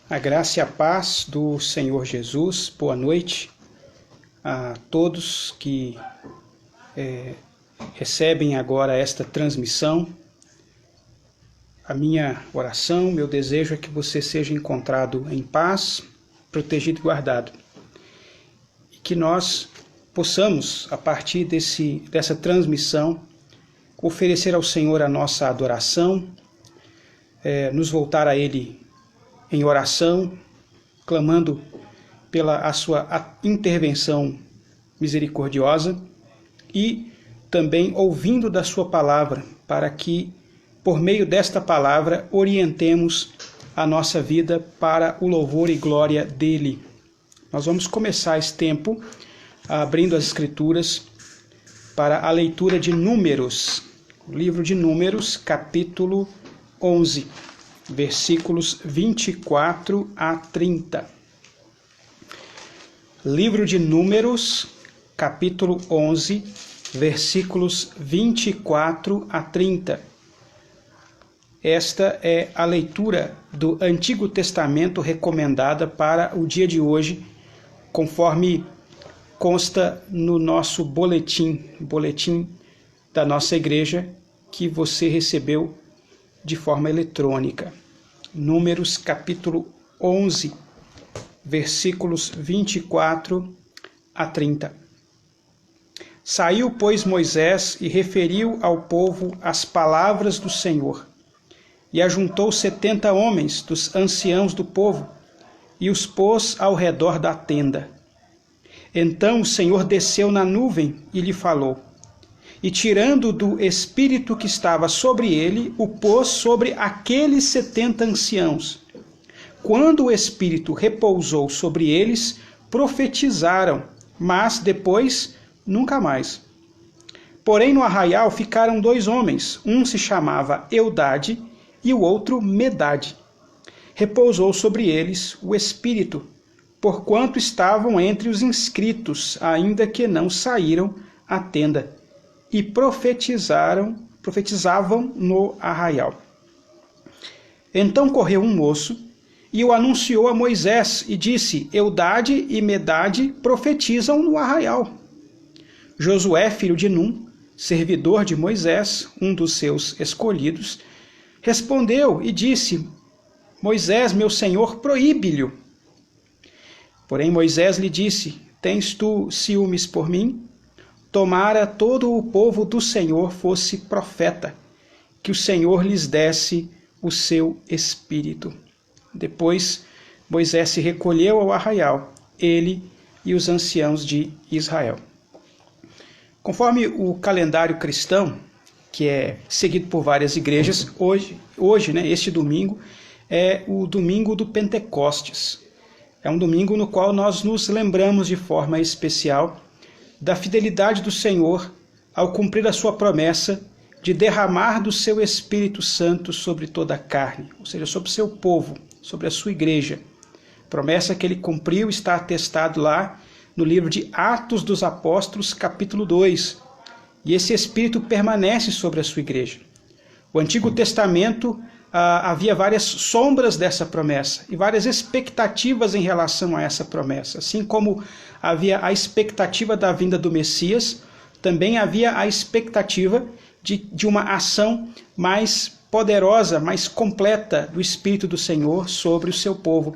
A graça e a paz do Senhor Jesus. Boa noite a todos que recebem agora esta transmissão. A minha oração, meu desejo é que você seja encontrado em paz, protegido e guardado. E que nós possamos, a partir dessa transmissão, oferecer ao Senhor a nossa adoração, nos voltar a Ele em oração, clamando pela sua intervenção misericordiosa e também ouvindo da sua palavra, para que, por meio desta palavra, orientemos a nossa vida para o louvor e glória dele. Nós vamos começar esse tempo abrindo as Escrituras para a leitura de Números, o livro de Números, capítulo 11. Versículos 24 a 30. Livro de Números, capítulo 11, versículos 24 a 30. Esta é a leitura do Antigo Testamento recomendada para o dia de hoje, conforme consta no nosso boletim da nossa igreja, que você recebeu de forma eletrônica. Números capítulo 11, versículos 24 a 30. Saiu, pois, Moisés e referiu ao povo as palavras do Senhor. E ajuntou 70 homens dos anciãos do povo e os pôs ao redor da tenda. Então o Senhor desceu na nuvem e lhe falou. E tirando do espírito que estava sobre ele, o pôs sobre aqueles 70 anciãos. Quando o espírito repousou sobre eles, profetizaram, mas depois nunca mais. Porém no arraial ficaram 2 homens, um se chamava Eudade e o outro Medade. Repousou sobre eles o espírito, porquanto estavam entre os inscritos, ainda que não saíram à tenda. E profetizavam no arraial. Então correu um moço e o anunciou a Moisés e disse: Eudade e Medade profetizam no arraial. Josué, filho de Num, servidor de Moisés, um dos seus escolhidos, respondeu e disse: Moisés, meu senhor, proíbe-lhe. Porém Moisés lhe disse: Tens tu ciúmes por mim? Tomara todo o povo do Senhor fosse profeta, que o Senhor lhes desse o seu espírito. Depois Moisés se recolheu ao arraial, ele e os anciãos de Israel. Conforme o calendário cristão, que é seguido por várias igrejas, hoje, este domingo, é o domingo do Pentecostes. É um domingo no qual nós nos lembramos de forma especial da fidelidade do Senhor ao cumprir a sua promessa de derramar do seu Espírito Santo sobre toda a carne, ou seja, sobre o seu povo, sobre a sua igreja. Promessa que ele cumpriu está atestado lá no livro de Atos dos Apóstolos, capítulo 2. E esse Espírito permanece sobre a sua igreja. O Antigo Testamento havia várias sombras dessa promessa e várias expectativas em relação a essa promessa. Assim como havia a expectativa da vinda do Messias, também havia a expectativa de uma ação mais poderosa, mais completa do Espírito do Senhor sobre o seu povo.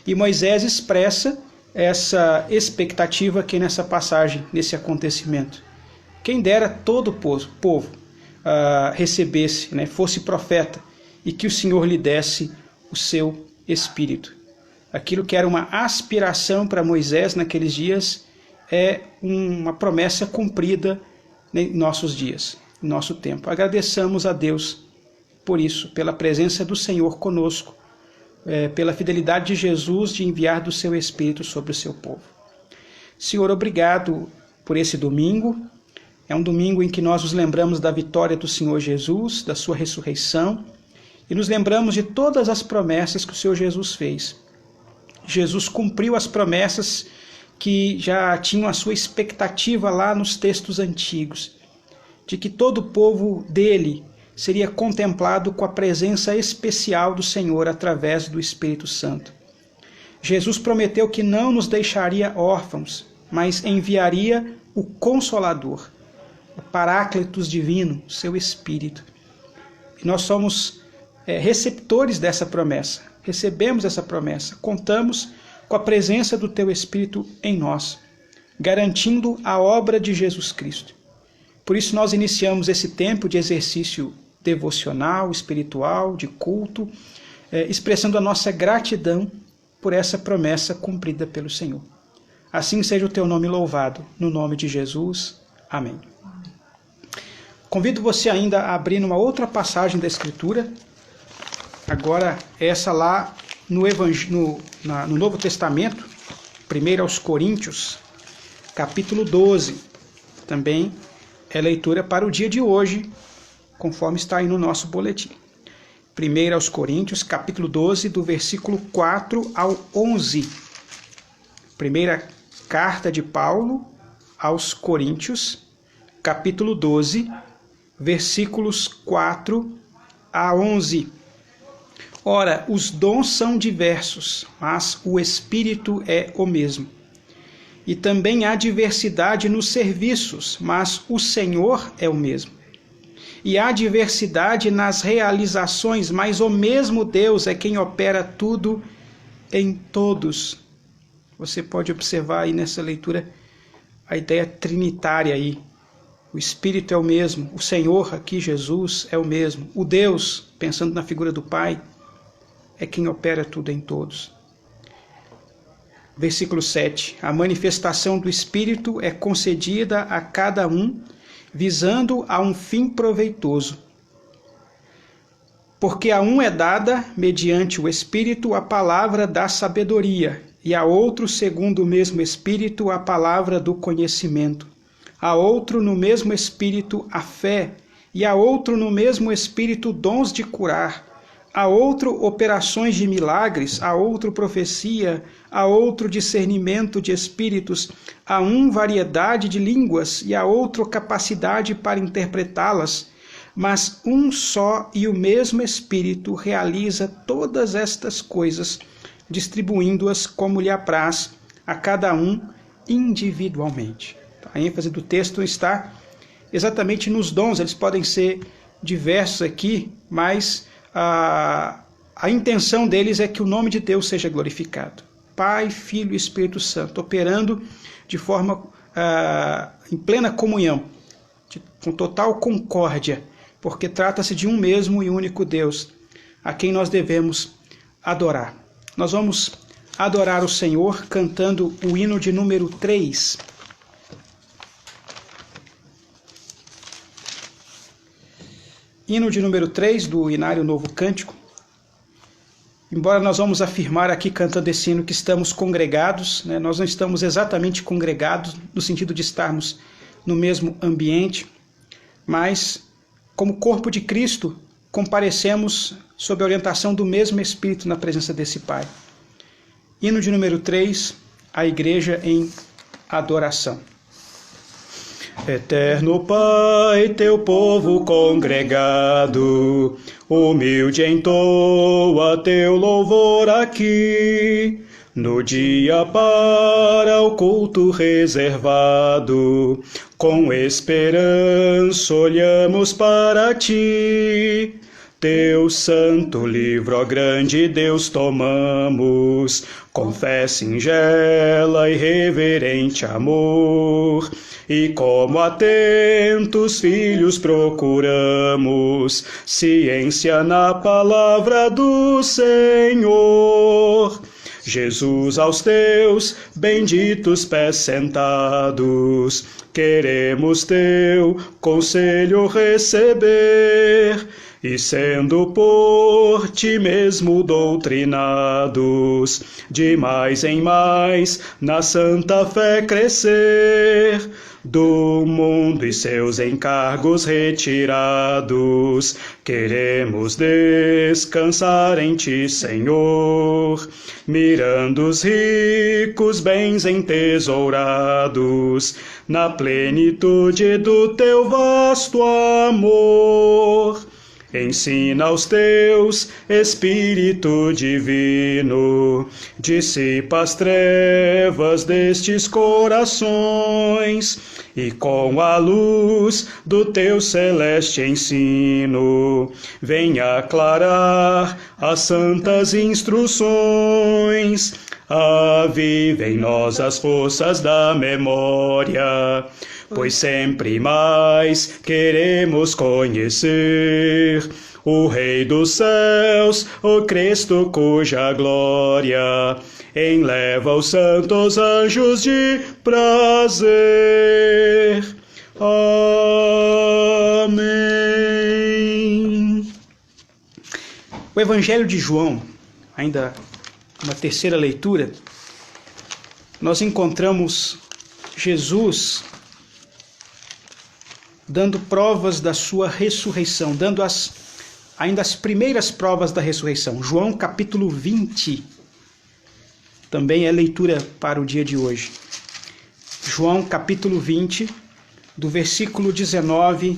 E Moisés expressa essa expectativa aqui nessa passagem, nesse acontecimento. Quem dera todo o povo recebesse, fosse profeta, e que o Senhor lhe desse o seu Espírito. Aquilo que era uma aspiração para Moisés naqueles dias é uma promessa cumprida em nossos dias, em nosso tempo. Agradeçamos a Deus por isso, pela presença do Senhor conosco, pela fidelidade de Jesus de enviar do seu Espírito sobre o seu povo. Senhor, obrigado por esse domingo. É um domingo em que nós nos lembramos da vitória do Senhor Jesus, da sua ressurreição, e nos lembramos de todas as promessas que o Senhor Jesus fez. Jesus cumpriu as promessas que já tinham a sua expectativa lá nos textos antigos, de que todo o povo dele seria contemplado com a presença especial do Senhor através do Espírito Santo. Jesus prometeu que não nos deixaria órfãos, mas enviaria o Consolador, o Paráclitos Divino, seu Espírito. E nós somos receptores dessa promessa, recebemos essa promessa, contamos com a presença do Teu Espírito em nós, garantindo a obra de Jesus Cristo. Por isso nós iniciamos esse tempo de exercício devocional, espiritual, de culto, expressando a nossa gratidão por essa promessa cumprida pelo Senhor. Assim seja o Teu nome louvado, no nome de Jesus. Amém. Convido você ainda a abrir numa outra passagem da Escritura, agora essa lá no Novo Testamento, 1 aos Coríntios, capítulo 12. Também é leitura para o dia de hoje, conforme está aí no nosso boletim. 1 aos Coríntios, capítulo 12, do versículo 4 ao 11. Primeira carta de Paulo aos Coríntios, capítulo 12, versículos 4 a 11. Ora, os dons são diversos, mas o Espírito é o mesmo. E também há diversidade nos serviços, mas o Senhor é o mesmo. E há diversidade nas realizações, mas o mesmo Deus é quem opera tudo em todos. Você pode observar aí nessa leitura a ideia trinitária aí. O Espírito é o mesmo, o Senhor aqui, Jesus, é o mesmo. O Deus, pensando na figura do Pai, é quem opera tudo em todos. Versículo 7. A manifestação do Espírito é concedida a cada um, visando a um fim proveitoso. Porque a um é dada, mediante o Espírito, a palavra da sabedoria, e a outro, segundo o mesmo Espírito, a palavra do conhecimento. A outro, no mesmo Espírito, a fé, e a outro, no mesmo Espírito, dons de curar. A outro, operações de milagres, a outro, profecia, a outro, discernimento de espíritos, a um, variedade de línguas, e a outro, capacidade para interpretá-las. Mas um só e o mesmo Espírito realiza todas estas coisas, distribuindo-as como lhe apraz a cada um individualmente. A ênfase do texto está exatamente nos dons. Eles podem ser diversos aqui, mas a intenção deles é que o nome de Deus seja glorificado. Pai, Filho e Espírito Santo, operando de forma em plena comunhão, com total concórdia, porque trata-se de um mesmo e único Deus, a quem nós devemos adorar. Nós vamos adorar o Senhor cantando o hino de número 3. Hino de número 3 do Inário Novo Cântico. Embora nós vamos afirmar aqui cantando esse hino que estamos congregados, né? Nós não estamos exatamente congregados no sentido de estarmos no mesmo ambiente, mas como corpo de Cristo comparecemos sob a orientação do mesmo Espírito na presença desse Pai. Hino de número 3, a Igreja em adoração. Eterno Pai, teu povo congregado, humilde entoa teu louvor aqui, no dia para o culto reservado, com esperança olhamos para ti. Teu santo livro, ó grande Deus, tomamos, com fé singela e reverente amor, e como atentos filhos procuramos ciência na palavra do Senhor. Jesus, aos teus benditos pés sentados, queremos teu conselho receber, e sendo por ti mesmo doutrinados, de mais em mais na santa fé crescer, do mundo e seus encargos retirados, queremos descansar em ti, Senhor, mirando os ricos bens entesourados, na plenitude do teu vasto amor. Ensina aos teus, Espírito Divino, dissipa as trevas destes corações, e com a luz do teu celeste ensino, venha aclarar as santas instruções. Aviva em nós as forças da memória, pois sempre mais queremos conhecer o Rei dos céus, o Cristo cuja glória enleva os santos anjos de prazer. Amém. O Evangelho de João, ainda uma terceira leitura, nós encontramos Jesus dando provas da sua ressurreição, dando ainda as primeiras provas da ressurreição. João capítulo 20 também é leitura para o dia de hoje. João capítulo 20, do versículo 19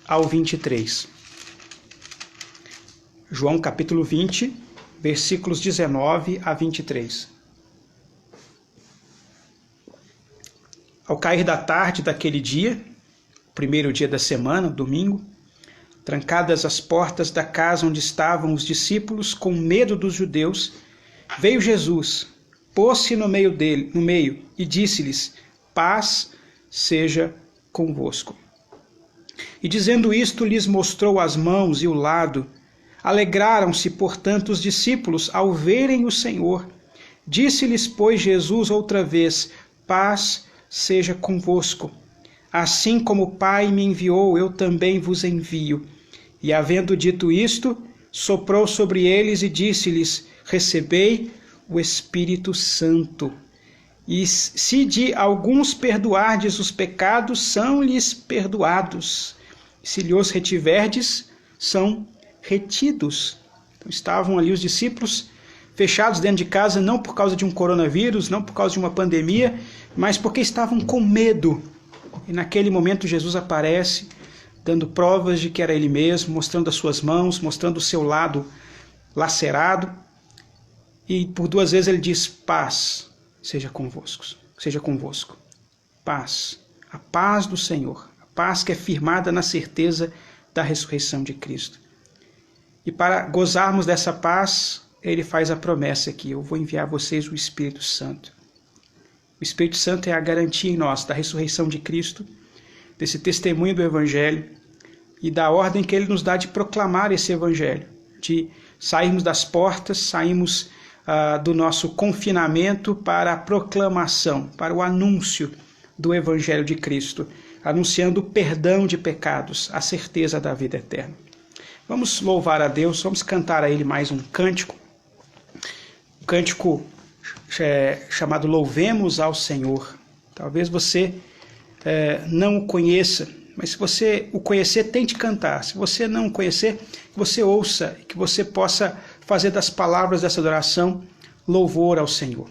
ao 23. João capítulo 20, versículos 19 a 23. Ao cair da tarde daquele dia, primeiro dia da semana, domingo, trancadas as portas da casa onde estavam os discípulos, com medo dos judeus, veio Jesus, pôs-se no meio e disse-lhes: paz seja convosco. E dizendo isto, lhes mostrou as mãos e o lado. Alegraram-se, portanto, os discípulos ao verem o Senhor. Disse-lhes, pois, Jesus outra vez: paz seja convosco. Assim como o Pai me enviou, eu também vos envio. E havendo dito isto, soprou sobre eles e disse-lhes: recebei o Espírito Santo. E se de alguns perdoardes os pecados, são-lhes perdoados. Se lhos retiverdes, são retidos. Então, estavam ali os discípulos fechados dentro de casa, não por causa de um coronavírus, não por causa de uma pandemia, mas porque estavam com medo. E naquele momento Jesus aparece, dando provas de que era ele mesmo, mostrando as suas mãos, mostrando o seu lado lacerado. E por duas vezes ele diz: paz seja convosco, seja convosco. Paz, a paz do Senhor, a paz que é firmada na certeza da ressurreição de Cristo. E para gozarmos dessa paz, ele faz a promessa aqui: eu vou enviar a vocês o Espírito Santo. O Espírito Santo é a garantia em nós da ressurreição de Cristo, desse testemunho do Evangelho e da ordem que ele nos dá de proclamar esse Evangelho, de sairmos das portas, sairmos do nosso confinamento para a proclamação, para o anúncio do Evangelho de Cristo, anunciando o perdão de pecados, a certeza da vida eterna. Vamos louvar a Deus, vamos cantar a Ele mais um cântico chamado Louvemos ao Senhor. Talvez você não o conheça, mas se você o conhecer, tente cantar. Se você não o conhecer, que você ouça, que você possa fazer das palavras dessa adoração louvor ao Senhor.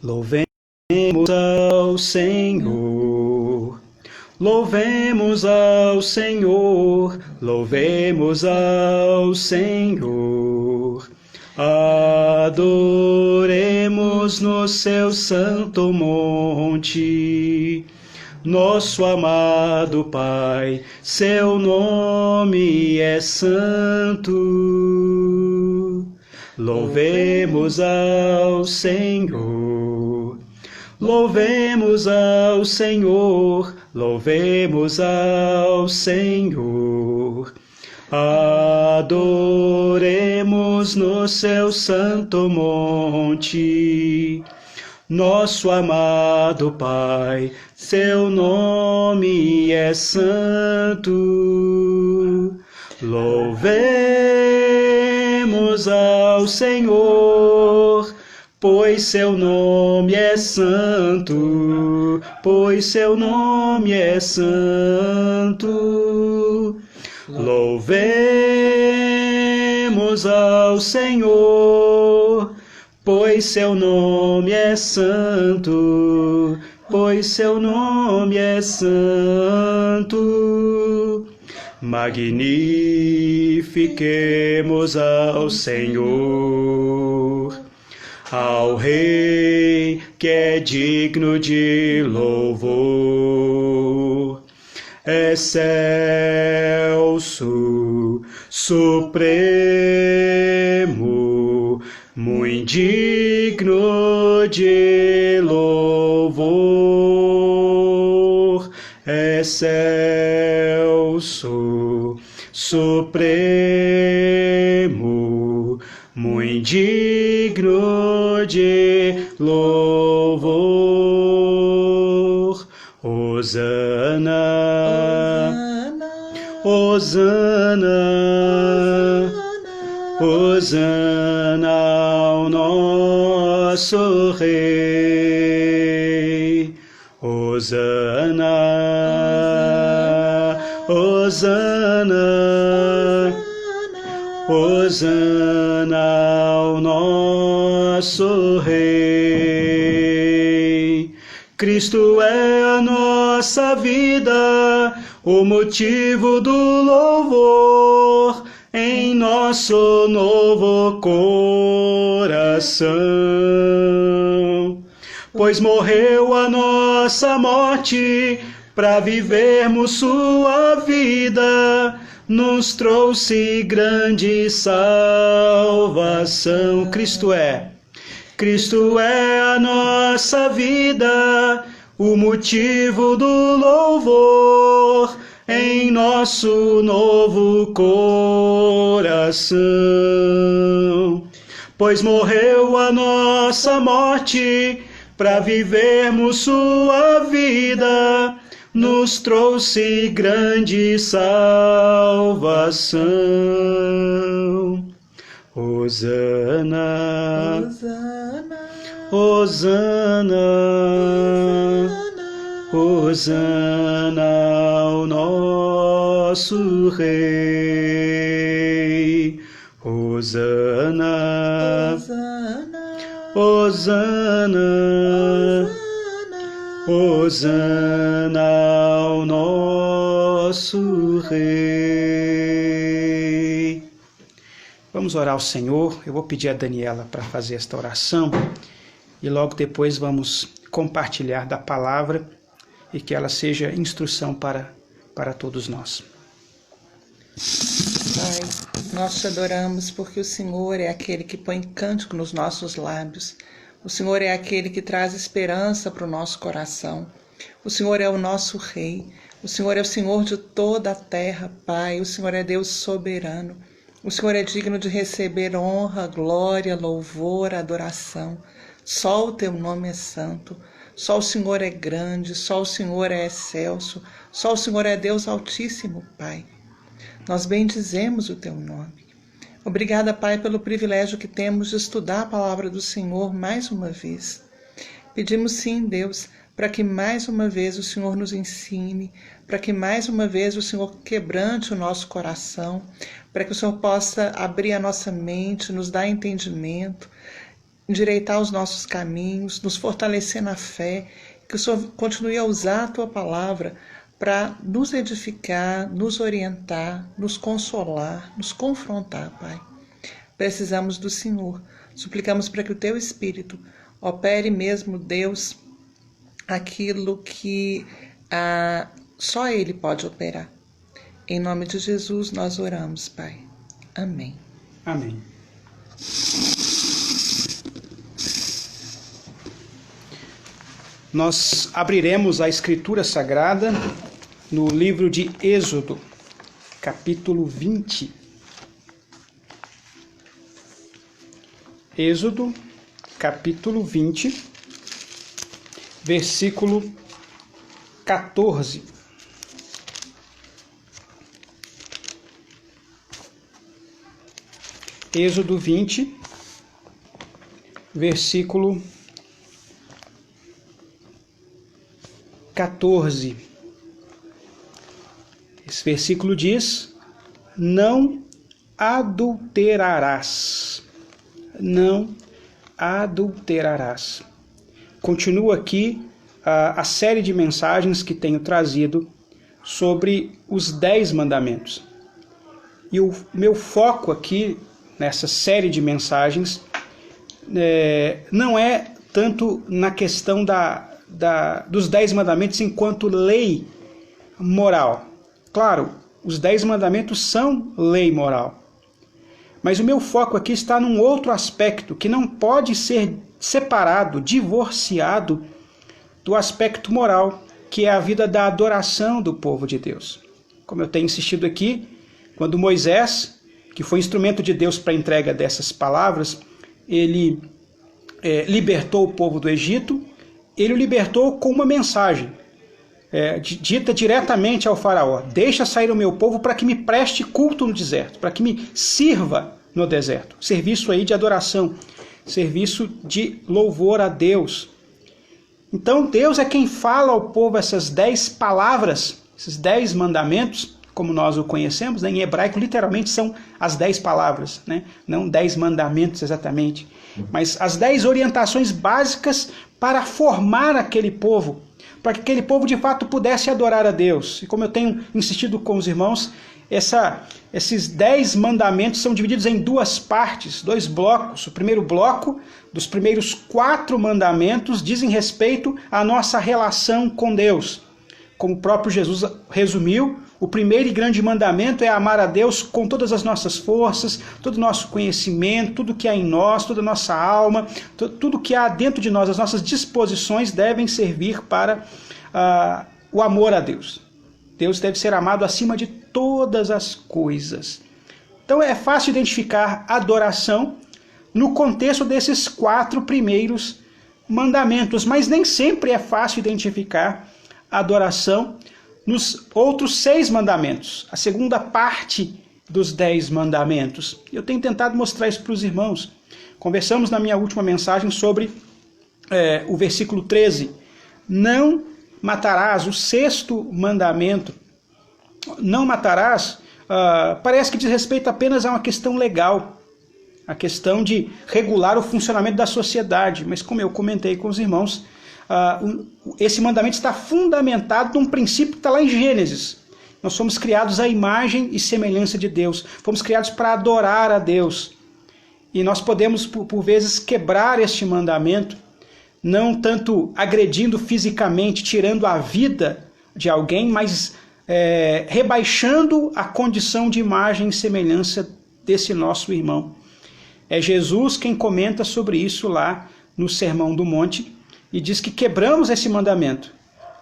Louvemos ao Senhor, louvemos ao Senhor, louvemos ao Senhor. Adoremos no seu santo monte nosso amado Pai, seu nome é santo. Louvemos ao Senhor, louvemos ao Senhor, louvemos ao Senhor. Adoremos no seu santo monte nosso amado Pai, seu nome é santo. Louvemos ao Senhor, pois seu nome é santo, pois seu nome é santo. Louvemos ao Senhor, pois seu nome é santo, pois seu nome é santo. Magnifiquemos ao Senhor, ao Rei que é digno de louvor. Excelso, supremo, muito digno de louvor. Excelso, supremo, muito digno de louvor. Hosana, Hosana, Hosana ao nosso Rei. Hosana, Hosana, Hosana ao nosso Rei. Cristo é a nossa vida, o motivo do louvor em nosso novo coração. Pois morreu a nossa morte para vivermos sua vida, nos trouxe grande salvação. Cristo é a nossa vida, o motivo do louvor em nosso novo coração. Pois morreu a nossa morte para vivermos sua vida, nos trouxe grande salvação. Hosana, Hosana, Hosana ao nosso Rei. Hosana, Hosana, Hosana ao nosso Rei. Vamos orar ao Senhor. Eu vou pedir a Daniela para fazer esta oração e logo depois vamos compartilhar da palavra e que ela seja instrução para todos nós. Pai, nós te adoramos porque o Senhor é aquele que põe cântico nos nossos lábios. O Senhor é aquele que traz esperança para o nosso coração. O Senhor é o nosso Rei. O Senhor é o Senhor de toda a terra, Pai. O Senhor é Deus soberano. O Senhor é digno de receber honra, glória, louvor, adoração. Só o teu nome é santo. Só o Senhor é grande. Só o Senhor é excelso. Só o Senhor é Deus Altíssimo, Pai. Nós bendizemos o teu nome. Obrigada, Pai, pelo privilégio que temos de estudar a palavra do Senhor mais uma vez. Pedimos sim, Deus, para que mais uma vez o Senhor nos ensine, para que mais uma vez o Senhor quebrante o nosso coração, para que o Senhor possa abrir a nossa mente, nos dar entendimento, endireitar os nossos caminhos, nos fortalecer na fé, que o Senhor continue a usar a tua palavra para nos edificar, nos orientar, nos consolar, nos confrontar, Pai. Precisamos do Senhor. Suplicamos para que o teu Espírito opere mesmo, Deus, aquilo que só Ele pode operar. Em nome de Jesus nós oramos, Pai. Amém. Amém. Nós abriremos a Escritura Sagrada no livro de Êxodo, capítulo 20. Êxodo, capítulo 20, versículo 14. Êxodo 20, versículo 14. Esse versículo diz: não adulterarás. Não adulterarás. Continua aqui a série de mensagens que tenho trazido sobre os 10 mandamentos. E o meu foco aqui, nessa série de mensagens, não é tanto na questão dos 10 mandamentos enquanto lei moral. Claro, os 10 mandamentos são lei moral. Mas o meu foco aqui está num outro aspecto que não pode ser separado, divorciado do aspecto moral, que é a vida da adoração do povo de Deus. Como eu tenho insistido aqui, quando Moisés, que foi instrumento de Deus para a entrega dessas palavras, ele libertou o povo do Egito, ele o libertou com uma mensagem dita diretamente ao faraó: deixa sair o meu povo para que me preste culto no deserto, para que me sirva no deserto. Serviço aí de adoração, serviço de louvor a Deus. Então Deus é quem fala ao povo essas 10 palavras, esses 10 mandamentos, como nós o conhecemos, né? Em hebraico literalmente são as 10 palavras, né? Não 10 mandamentos exatamente, mas as 10 orientações básicas para formar aquele povo, para que aquele povo de fato pudesse adorar a Deus. E como eu tenho insistido com os irmãos, esses 10 mandamentos são divididos em 2 partes, 2 blocos. O primeiro bloco, dos primeiros 4 mandamentos, dizem respeito à nossa relação com Deus. Como o próprio Jesus resumiu, o primeiro e grande mandamento é amar a Deus com todas as nossas forças, todo o nosso conhecimento, tudo que há em nós, toda a nossa alma, tudo que há dentro de nós, as nossas disposições devem servir para o amor a Deus. Deus deve ser amado acima de todas as coisas. Então é fácil identificar adoração no contexto desses 4 primeiros mandamentos, mas nem sempre é fácil identificar adoração nos outros 6 mandamentos, a segunda parte dos 10 mandamentos. Eu tenho tentado mostrar isso para os irmãos. Conversamos na minha última mensagem sobre o versículo 13. Não matarás, o 6º mandamento. Não matarás, parece que diz respeito apenas a uma questão legal, a questão de regular o funcionamento da sociedade. Mas como eu comentei com os irmãos, esse mandamento está fundamentado num princípio que está lá em Gênesis. Nós fomos criados à imagem e semelhança de Deus. Fomos criados para adorar a Deus. E nós podemos, por vezes, quebrar este mandamento, não tanto agredindo fisicamente, tirando a vida de alguém, mas rebaixando a condição de imagem e semelhança desse nosso irmão. É Jesus quem comenta sobre isso lá no Sermão do Monte, e diz que quebramos esse mandamento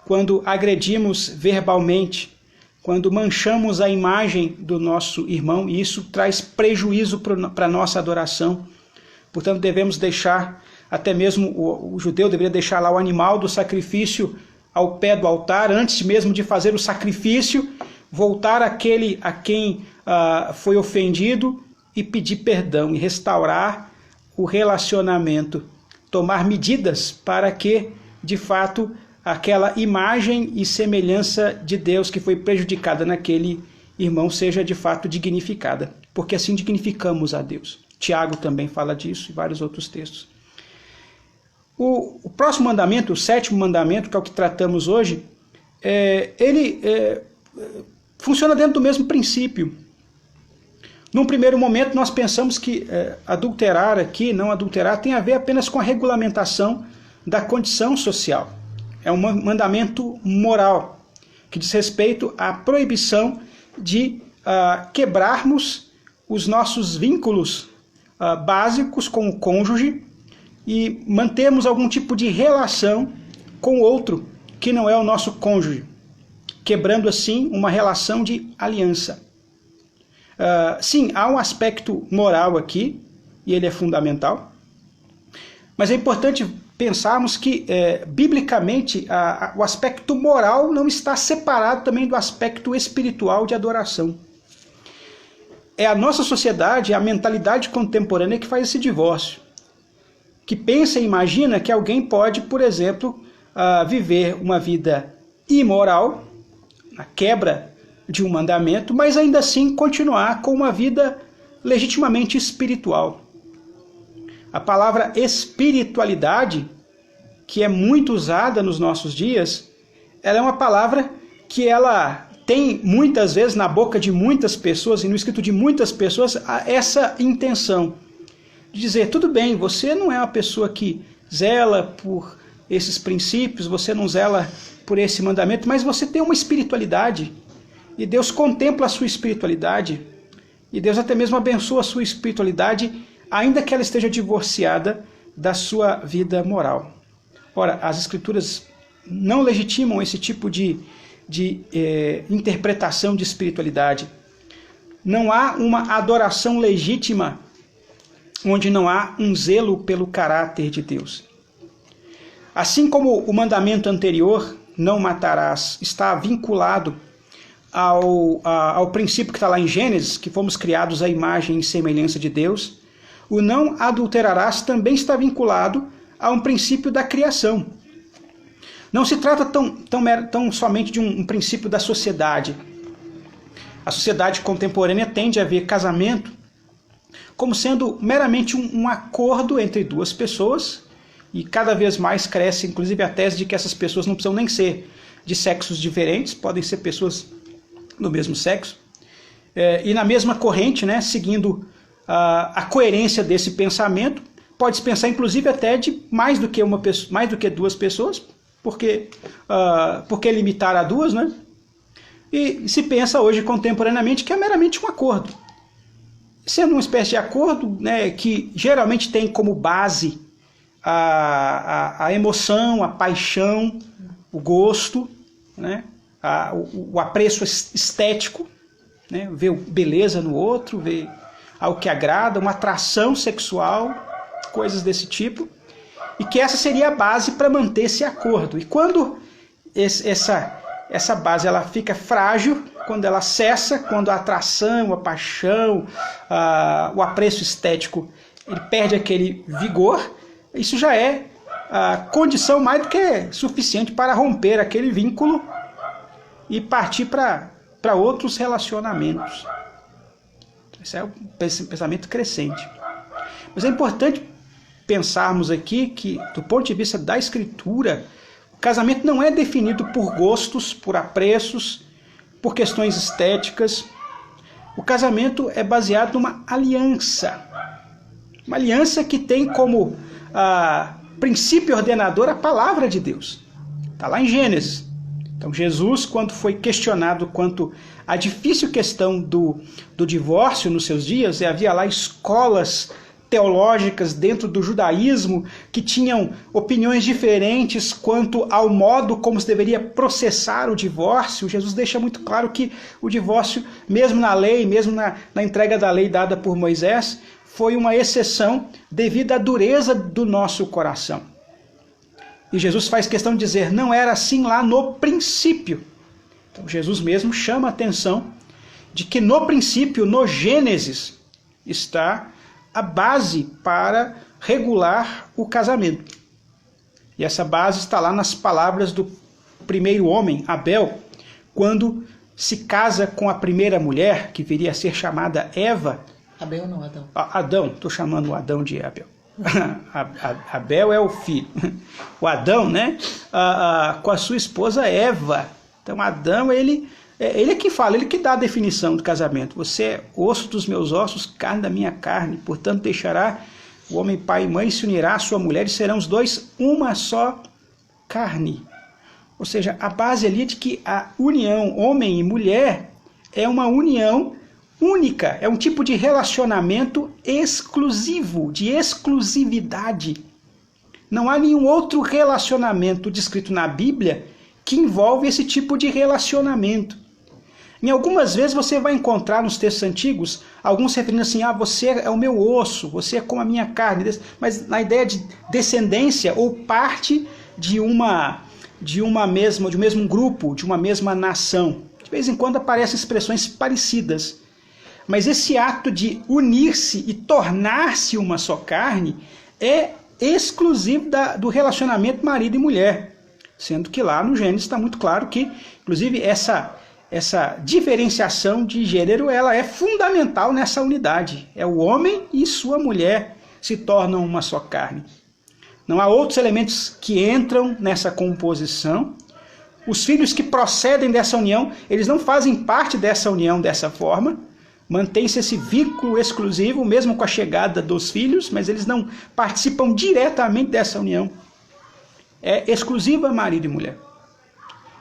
quando agredimos verbalmente, quando manchamos a imagem do nosso irmão, e isso traz prejuízo para a nossa adoração. Portanto, devemos deixar, até mesmo o judeu deveria deixar lá o animal do sacrifício ao pé do altar, antes mesmo de fazer o sacrifício, voltar àquele a quem foi ofendido e pedir perdão, e restaurar o relacionamento, tomar medidas para que, de fato, aquela imagem e semelhança de Deus que foi prejudicada naquele irmão seja, de fato, dignificada, porque assim dignificamos a Deus. Tiago também fala disso e vários outros textos. O próximo mandamento, o 7º mandamento, que é o que tratamos hoje, ele funciona dentro do mesmo princípio. Num primeiro momento, nós pensamos que adulterar aqui, não adulterar, tem a ver apenas com a regulamentação da condição social. É um mandamento moral, que diz respeito à proibição de quebrarmos os nossos vínculos básicos com o cônjuge e mantermos algum tipo de relação com outro que não é o nosso cônjuge, quebrando assim uma relação de aliança. Sim, há um aspecto moral aqui, e ele é fundamental, mas é importante pensarmos que, biblicamente, o aspecto moral não está separado também do aspecto espiritual de adoração. É a nossa sociedade, a mentalidade contemporânea que faz esse divórcio, que pensa e imagina que alguém pode, por exemplo, viver uma vida imoral, a quebra de um mandamento, mas ainda assim continuar com uma vida legitimamente espiritual. A palavra espiritualidade, que é muito usada nos nossos dias, ela é uma palavra que ela tem muitas vezes na boca de muitas pessoas e no escrito de muitas pessoas essa intenção de dizer, tudo bem, você não é uma pessoa que zela por esses princípios, você não zela por esse mandamento, mas você tem uma espiritualidade e Deus contempla a sua espiritualidade e Deus até mesmo abençoa a sua espiritualidade, ainda que ela esteja divorciada da sua vida moral. Ora, as Escrituras não legitimam esse tipo de interpretação de espiritualidade. Não há uma adoração legítima onde não há um zelo pelo caráter de Deus. Assim como o mandamento anterior, não matarás, está vinculado ao princípio que está lá em Gênesis, que fomos criados à imagem e semelhança de Deus, o não adulterarás também está vinculado a um princípio da criação. Não se trata tão somente de um princípio da sociedade. A sociedade contemporânea tende a ver casamento como sendo meramente um acordo entre duas pessoas, e cada vez mais cresce, inclusive, a tese de que essas pessoas não precisam nem ser de sexos diferentes, podem ser pessoas do mesmo sexo. E na mesma corrente, né, seguindo a coerência desse pensamento, pode-se pensar, inclusive, até de mais do que duas pessoas, porque limitar a duas, né? E se pensa hoje contemporaneamente que é meramente um acordo. Sendo uma espécie de acordo, né, que geralmente tem como base a emoção, a paixão, o gosto, né, o apreço estético, né, ver beleza no outro, ver algo que agrada, uma atração sexual, coisas desse tipo, e que essa seria a base para manter esse acordo. E quando essa base ela fica frágil, quando ela cessa, quando a atração, a paixão, o apreço estético, ele perde aquele vigor, isso já é condição mais do que suficiente para romper aquele vínculo e partir para outros relacionamentos. Esse é o pensamento crescente. Mas é importante pensarmos aqui que, do ponto de vista da Escritura, o casamento não é definido por gostos, por apreços, por questões estéticas. O casamento é baseado numa aliança. Uma aliança que tem como princípio ordenador a palavra de Deus. Está lá em Gênesis. Então Jesus, quando foi questionado quanto à difícil questão do divórcio nos seus dias, e havia lá escolas teológicas dentro do judaísmo que tinham opiniões diferentes quanto ao modo como se deveria processar o divórcio, Jesus deixa muito claro que o divórcio, mesmo na lei, mesmo na entrega da lei dada por Moisés, foi uma exceção devido à dureza do nosso coração. E Jesus faz questão de dizer, não era assim lá no princípio. Então Jesus mesmo chama a atenção de que no princípio, no Gênesis, está a base para regular o casamento. E essa base está lá nas palavras do primeiro homem, Abel, quando se casa com a primeira mulher, que viria a ser chamada Eva. Abel não, Adão. Adão, estou chamando o Adão de Abel. Abel é o filho. O Adão, né? Com a sua esposa Eva. Então Adão, ele é que fala, ele que dá a definição do casamento. Você é osso dos meus ossos, carne da minha carne. Portanto, deixará o homem pai e mãe, se unirá à sua mulher e serão os dois uma só carne. Ou seja, a base ali é de que a união homem e mulher é uma união única, é um tipo de relacionamento exclusivo, de exclusividade. Não há nenhum outro relacionamento descrito na Bíblia que envolve esse tipo de relacionamento. Em algumas vezes você vai encontrar nos textos antigos alguns se referindo assim, você é o meu osso, você é como a minha carne, mas na ideia de descendência ou parte de um mesmo grupo, de uma mesma nação. De vez em quando aparecem expressões parecidas. Mas esse ato de unir-se e tornar-se uma só carne é exclusivo do relacionamento marido e mulher. Sendo que lá no Gênesis está muito claro que, inclusive, essa diferenciação de gênero ela é fundamental nessa unidade. É o homem e sua mulher se tornam uma só carne. Não há outros elementos que entram nessa composição, Os filhos que procedem dessa união, eles não fazem parte dessa união dessa forma. Mantém-se esse vínculo exclusivo, mesmo com a chegada dos filhos, mas eles não participam diretamente dessa união. É exclusiva marido e mulher.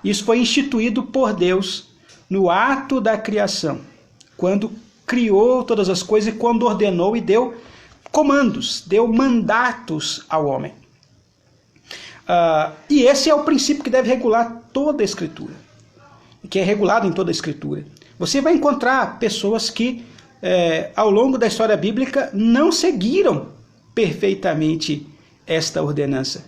Isso foi instituído por Deus no ato da criação, quando criou todas as coisas e quando ordenou e deu comandos, deu mandatos ao homem. E esse é o princípio que deve regular toda a Escritura, que é regulado em toda a Escritura. Você vai encontrar pessoas que, ao longo da história bíblica, não seguiram perfeitamente esta ordenança.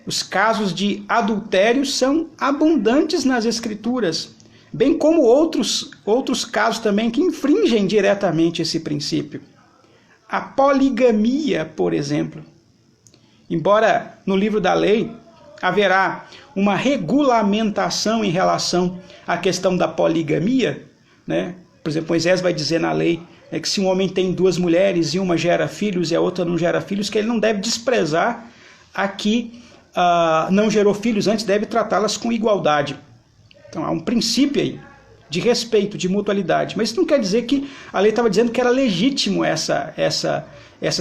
Os casos de adultério são abundantes nas Escrituras, bem como outros casos também que infringem diretamente esse princípio. A poligamia, por exemplo. Embora no livro da lei haverá uma regulamentação em relação à questão da poligamia, né? Por exemplo, Moisés vai dizer na lei que se um homem tem 2 mulheres e uma gera filhos e a outra não gera filhos, que ele não deve desprezar a que não gerou filhos, antes deve tratá-las com igualdade. Então há um princípio aí de respeito, de mutualidade. Mas isso não quer dizer que a lei estava dizendo que era legítimo essa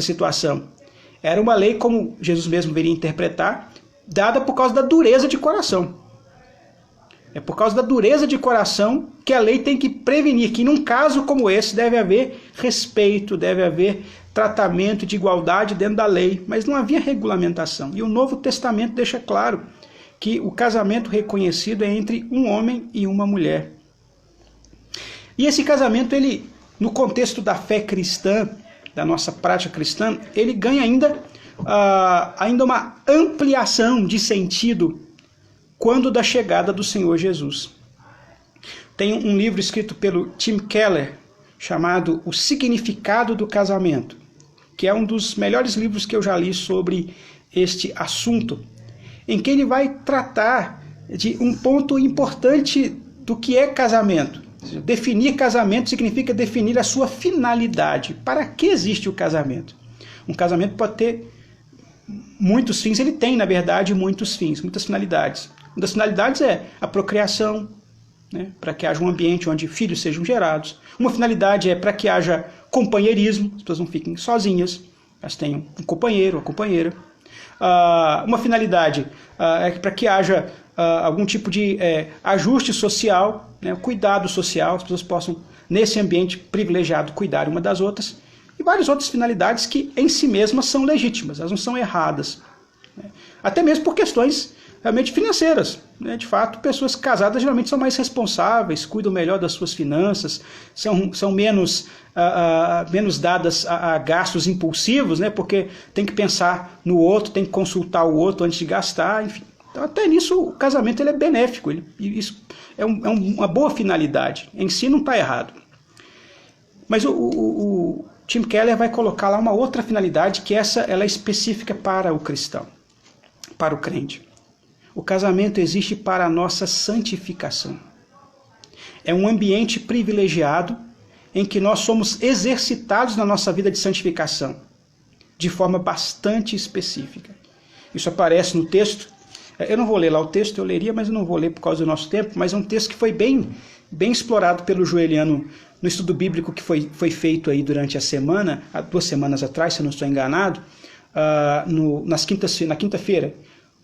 situação. Era uma lei, como Jesus mesmo viria interpretar, dada por causa da dureza de coração. É por causa da dureza de coração que a lei tem que prevenir que num caso como esse deve haver respeito, deve haver tratamento de igualdade dentro da lei, mas não havia regulamentação. E o Novo Testamento deixa claro que o casamento reconhecido é entre um homem e uma mulher. E esse casamento, ele, no contexto da fé cristã, da nossa prática cristã, ele ganha ainda uma ampliação de sentido quando da chegada do Senhor Jesus. Tem um livro escrito pelo Tim Keller, chamado O Significado do Casamento, que é um dos melhores livros que eu já li sobre este assunto, em que ele vai tratar de um ponto importante do que é casamento. Definir casamento significa definir a sua finalidade. Para que existe o casamento? Um casamento pode ter muitos fins, ele tem, na verdade, muitos fins, muitas finalidades. Uma das finalidades é a procriação, né, para que haja um ambiente onde filhos sejam gerados. Uma finalidade é para que haja companheirismo, as pessoas não fiquem sozinhas, elas tenham um companheiro, uma companheira. Uma finalidade é para que haja algum tipo de ajuste social, né, cuidado social, as pessoas possam, nesse ambiente privilegiado, cuidar uma das outras, e várias outras finalidades que em si mesmas são legítimas, elas não são erradas. Né? Até mesmo por questões realmente financeiras. Né? De fato, pessoas casadas geralmente são mais responsáveis, cuidam melhor das suas finanças, são menos dadas a gastos impulsivos, né? Porque tem que pensar no outro, tem que consultar o outro antes de gastar, enfim. Então, até nisso, o casamento ele é benéfico, isso é uma boa finalidade, em si não está errado. Mas o Tim Keller vai colocar lá uma outra finalidade, que ela é específica para o cristão, para o crente. O casamento existe para a nossa santificação. É um ambiente privilegiado em que nós somos exercitados na nossa vida de santificação, de forma bastante específica. Isso aparece no texto. Eu não vou ler lá o texto, eu leria, mas eu não vou ler por causa do nosso tempo, mas é um texto que foi bem explorado pelo Joeliano no estudo bíblico que foi feito aí durante a semana, há 2 semanas atrás, se eu não estou enganado, na quinta-feira,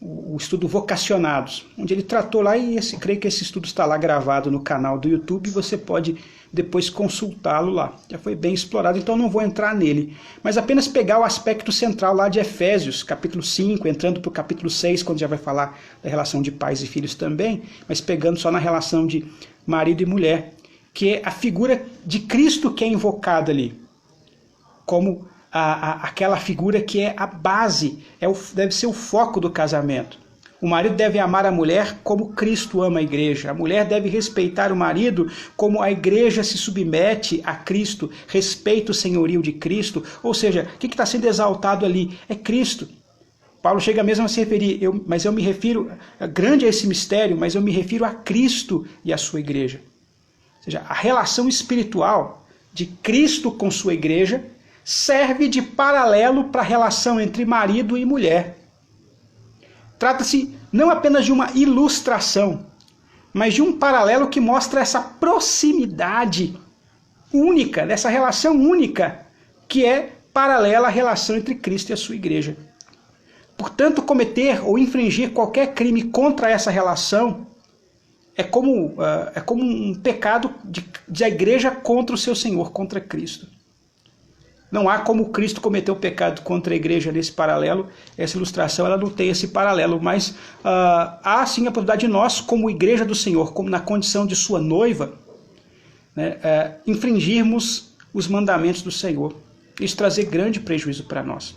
o estudo Vocacionados, onde ele tratou lá, e creio que esse estudo está lá gravado no canal do YouTube, você pode depois consultá-lo lá. Já foi bem explorado, então não vou entrar nele, mas apenas pegar o aspecto central lá de Efésios, capítulo 5, entrando para o capítulo 6, quando já vai falar da relação de pais e filhos também, mas pegando só na relação de marido e mulher, que é a figura de Cristo que é invocada ali, como aquela figura que é a base, deve ser o foco do casamento. O marido deve amar a mulher como Cristo ama a igreja. A mulher deve respeitar o marido como a igreja se submete a Cristo, respeita o senhorio de Cristo. Ou seja, o que está sendo exaltado ali? É Cristo. Paulo chega mesmo a se referir, mas eu me refiro, grande é esse mistério, mas eu me refiro a Cristo e a sua igreja. Ou seja, a relação espiritual de Cristo com sua igreja serve de paralelo para a relação entre marido e mulher. Trata-se não apenas de uma ilustração, mas de um paralelo que mostra essa proximidade única, dessa relação única, que é paralela à relação entre Cristo e a sua igreja. Portanto, cometer ou infringir qualquer crime contra essa relação é como um pecado da igreja contra o seu Senhor, contra Cristo. Não há como Cristo cometer o pecado contra a igreja nesse paralelo. Essa ilustração ela não tem esse paralelo, mas há sim a possibilidade de nós, como igreja do Senhor, como na condição de sua noiva, né, infringirmos os mandamentos do Senhor. Isso trazer grande prejuízo para nós.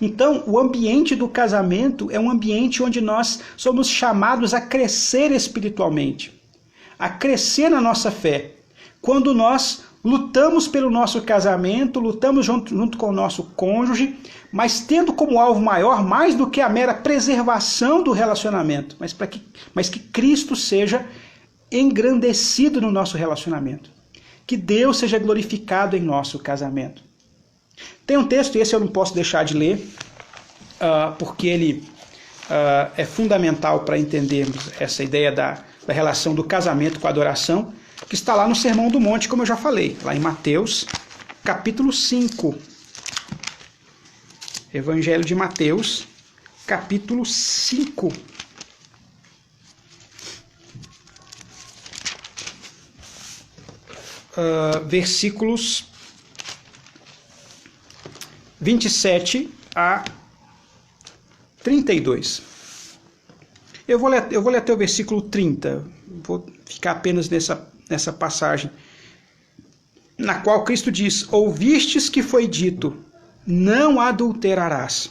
Então, o ambiente do casamento é um ambiente onde nós somos chamados a crescer espiritualmente, a crescer na nossa fé. Quando nós lutamos pelo nosso casamento, lutamos junto com o nosso cônjuge, mas tendo como alvo maior, mais do que a mera preservação do relacionamento, mas que Cristo seja engrandecido no nosso relacionamento. Que Deus seja glorificado em nosso casamento. Tem um texto, esse eu não posso deixar de ler, porque ele é fundamental para entendermos essa ideia da relação do casamento com a adoração, que está lá no Sermão do Monte, como eu já falei, lá em Mateus, capítulo 5. Evangelho de Mateus, capítulo 5. Versículos 27 a 32. Eu vou ler até o versículo 30. Vou ficar apenas nessa passagem, na qual Cristo diz: ouvistes que foi dito, não adulterarás.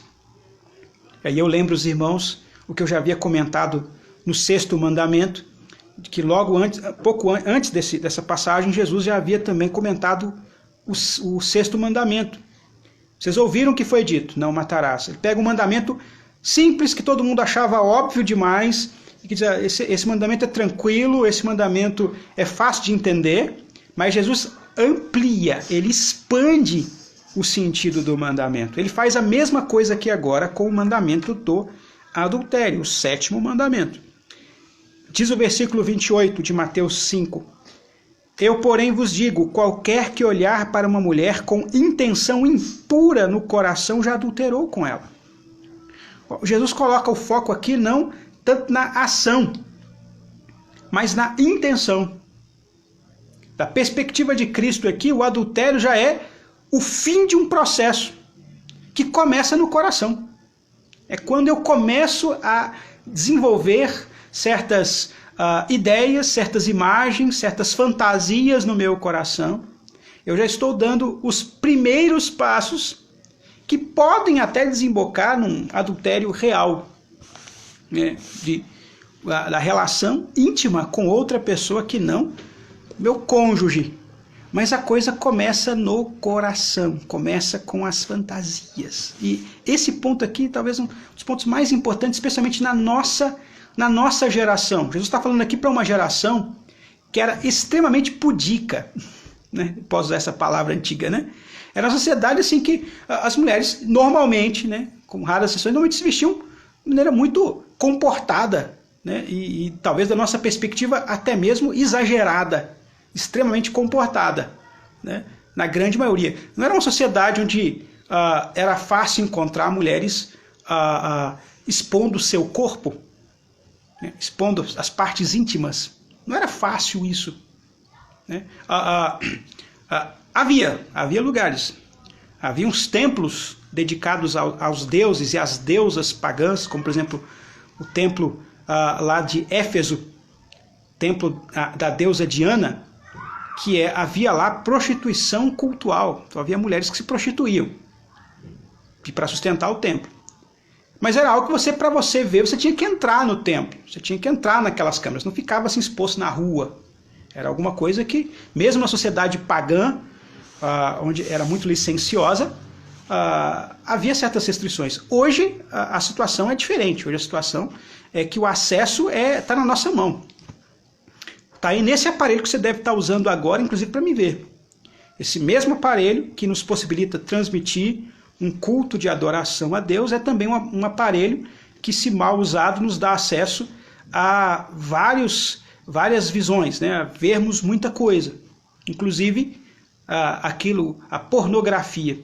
Aí eu lembro os irmãos o que eu já havia comentado no 6º mandamento, que logo antes, pouco antes dessa passagem, Jesus já havia também comentado o 6º mandamento. Vocês ouviram que foi dito, não matarás. Ele pega um mandamento simples que todo mundo achava óbvio demais, e que diz, esse mandamento é tranquilo, esse mandamento é fácil de entender, mas Jesus amplia, ele expande o sentido do mandamento. Ele faz a mesma coisa aqui agora com o mandamento do adultério, o 7º mandamento. Diz o versículo 28 de Mateus 5, eu, porém, vos digo, qualquer que olhar para uma mulher com intenção impura no coração já adulterou com ela. Jesus coloca o foco aqui não tanto na ação, mas na intenção. Da perspectiva de Cristo aqui, o adultério já é o fim de um processo que começa no coração. É quando eu começo a desenvolver certas ideias, certas imagens, certas fantasias no meu coração. Eu já estou dando os primeiros passos que podem até desembocar num adultério real, né, da relação íntima com outra pessoa que não meu cônjuge. Mas a coisa começa no coração, começa com as fantasias. E esse ponto aqui, talvez um dos pontos mais importantes, especialmente na nossa geração. Jesus está falando aqui para uma geração que era extremamente pudica, né? Posso usar essa palavra antiga, né? Era uma sociedade assim que as mulheres normalmente, né, com raras exceções, normalmente se vestiam de maneira muito comportada, né? E talvez da nossa perspectiva até mesmo exagerada, extremamente comportada, né? Na grande maioria. Não era uma sociedade onde era fácil encontrar mulheres expondo o seu corpo, né? Expondo as partes íntimas. Não era fácil isso, né? Havia lugares, havia uns templos dedicados aos deuses e às deusas pagãs, como por exemplo o templo lá de Éfeso, templo da deusa Diana, que havia lá prostituição cultual. Então havia mulheres que se prostituíam para sustentar o templo. Mas era algo que para você ver, você tinha que entrar no templo, você tinha que entrar naquelas câmaras, não ficava assim exposto na rua. Era alguma coisa que, mesmo na sociedade pagã, onde era muito licenciosa, havia certas restrições. Hoje a situação é diferente. Hoje a situação é que o acesso está na nossa mão. Está aí nesse aparelho que você deve estar usando agora, inclusive para me ver. Esse mesmo aparelho que nos possibilita transmitir um culto de adoração a Deus é também um aparelho que, se mal usado, nos dá acesso a várias visões, né? A vermos muita coisa, inclusive a pornografia,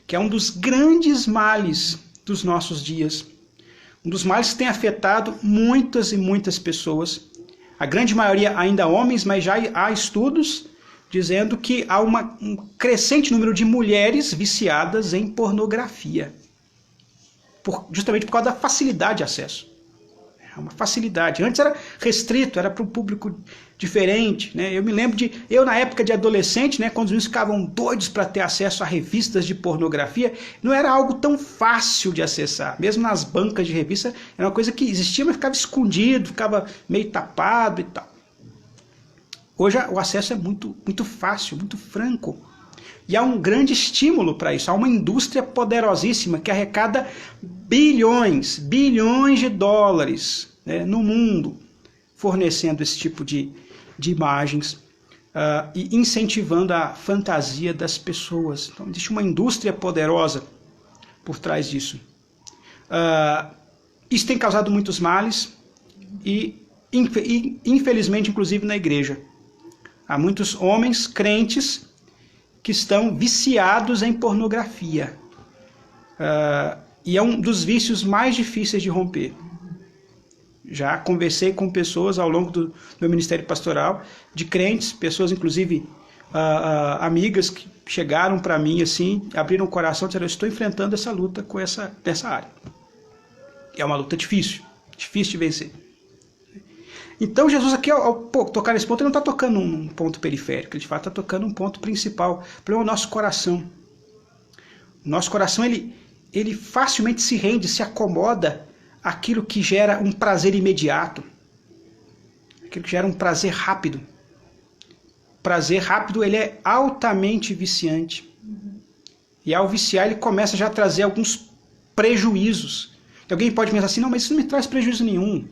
que é um dos grandes males dos nossos dias, um dos males que tem afetado muitas e muitas pessoas, a grande maioria ainda homens, mas já há estudos dizendo que há um crescente número de mulheres viciadas em pornografia, justamente por causa da facilidade de acesso. É uma facilidade. Antes era restrito, era para um público diferente, né? Eu me lembro na época de adolescente, né, quando os meninos ficavam doidos para ter acesso a revistas de pornografia, não era algo tão fácil de acessar. Mesmo nas bancas de revista, era uma coisa que existia, mas ficava escondido, ficava meio tapado e tal. Hoje o acesso é muito, muito fácil, muito franco. E há um grande estímulo para isso. Há uma indústria poderosíssima que arrecada bilhões de dólares, né, no mundo, fornecendo esse tipo de imagens e incentivando a fantasia das pessoas. Então, existe uma indústria poderosa por trás disso. Isso tem causado muitos males e, infelizmente, inclusive na igreja. Há muitos homens crentes que estão viciados em pornografia. E é um dos vícios mais difíceis de romper. Já conversei com pessoas ao longo do meu ministério pastoral, de crentes, pessoas inclusive amigas que chegaram para mim assim, abriram o coração e disseram: eu estou enfrentando essa luta nessa área. É uma luta difícil de vencer. Então Jesus aqui, ao tocar nesse ponto, ele não está tocando um ponto periférico, ele de fato está tocando um ponto principal. O problema é o nosso coração. O nosso coração, ele facilmente se rende, se acomoda àquilo que gera um prazer imediato, aquilo que gera um prazer rápido. O prazer rápido, ele é altamente viciante. E ao viciar, ele começa já a trazer alguns prejuízos. E alguém pode pensar assim: não, mas isso não me traz prejuízo nenhum.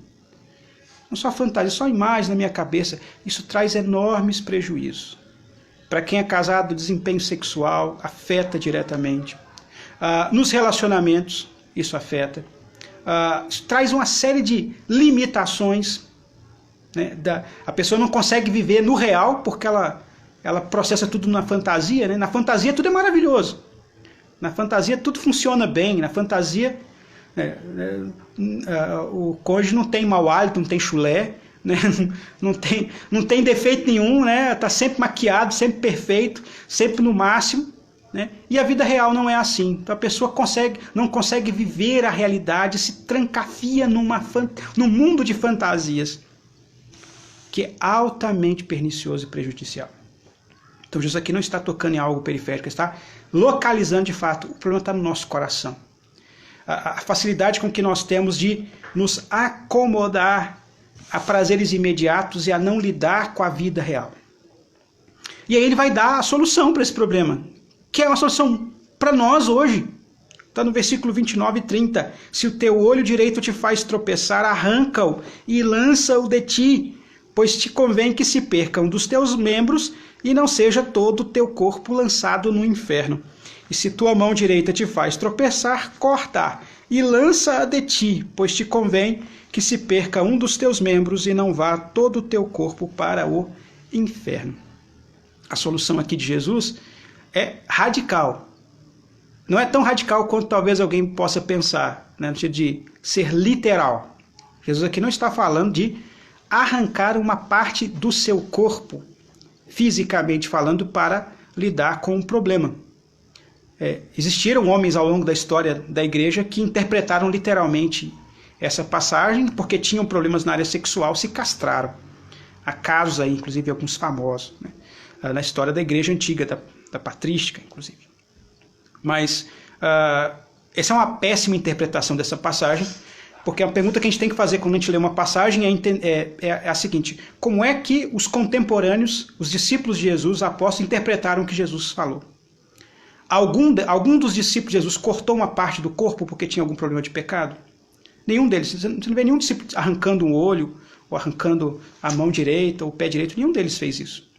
Não só fantasia, só imagem na minha cabeça. Isso traz enormes prejuízos. Para quem é casado, o desempenho sexual afeta diretamente. Nos relacionamentos, isso afeta. Isso traz uma série de limitações. Né? A pessoa não consegue viver no real porque ela processa tudo na fantasia. Né? Na fantasia tudo é maravilhoso. Na fantasia tudo funciona bem. Na fantasia o cônjuge não tem mau hálito, não tem chulé, né? não tem defeito nenhum, né? Está sempre maquiado, sempre perfeito, sempre no máximo, né? E a vida real não é assim. Então a pessoa não consegue viver a realidade, se trancafia num mundo de fantasias que é altamente pernicioso e prejudicial. Então Jesus aqui não está tocando em algo periférico, está localizando de fato. O problema está no nosso coração. A facilidade com que nós temos de nos acomodar a prazeres imediatos e a não lidar com a vida real. E aí ele vai dar a solução para esse problema, que é uma solução para nós hoje. Está no versículo 29 e 30. Se o teu olho direito te faz tropeçar, arranca-o e lança-o de ti, pois te convém que se percam dos teus membros e não seja todo o teu corpo lançado no inferno. E se tua mão direita te faz tropeçar, corta e lança-a de ti, pois te convém que se perca um dos teus membros e não vá todo o teu corpo para o inferno. A solução aqui de Jesus é radical. Não é tão radical quanto talvez alguém possa pensar, né, no sentido de ser literal. Jesus aqui não está falando de arrancar uma parte do seu corpo, fisicamente falando, para lidar com um problema. Existiram homens ao longo da história da igreja que interpretaram literalmente essa passagem, porque tinham problemas na área sexual, se castraram. Há casos aí, inclusive alguns famosos, né, na história da igreja antiga, da patrística, inclusive. Mas essa é uma péssima interpretação dessa passagem, porque a pergunta que a gente tem que fazer quando a gente lê uma passagem é a seguinte: como é que os contemporâneos, os discípulos de Jesus, apóstolos, interpretaram o que Jesus falou? Algum dos discípulos de Jesus cortou uma parte do corpo porque tinha algum problema de pecado? Nenhum deles. Você não vê nenhum discípulo arrancando um olho, ou arrancando a mão direita, ou o pé direito. Nenhum deles fez isso.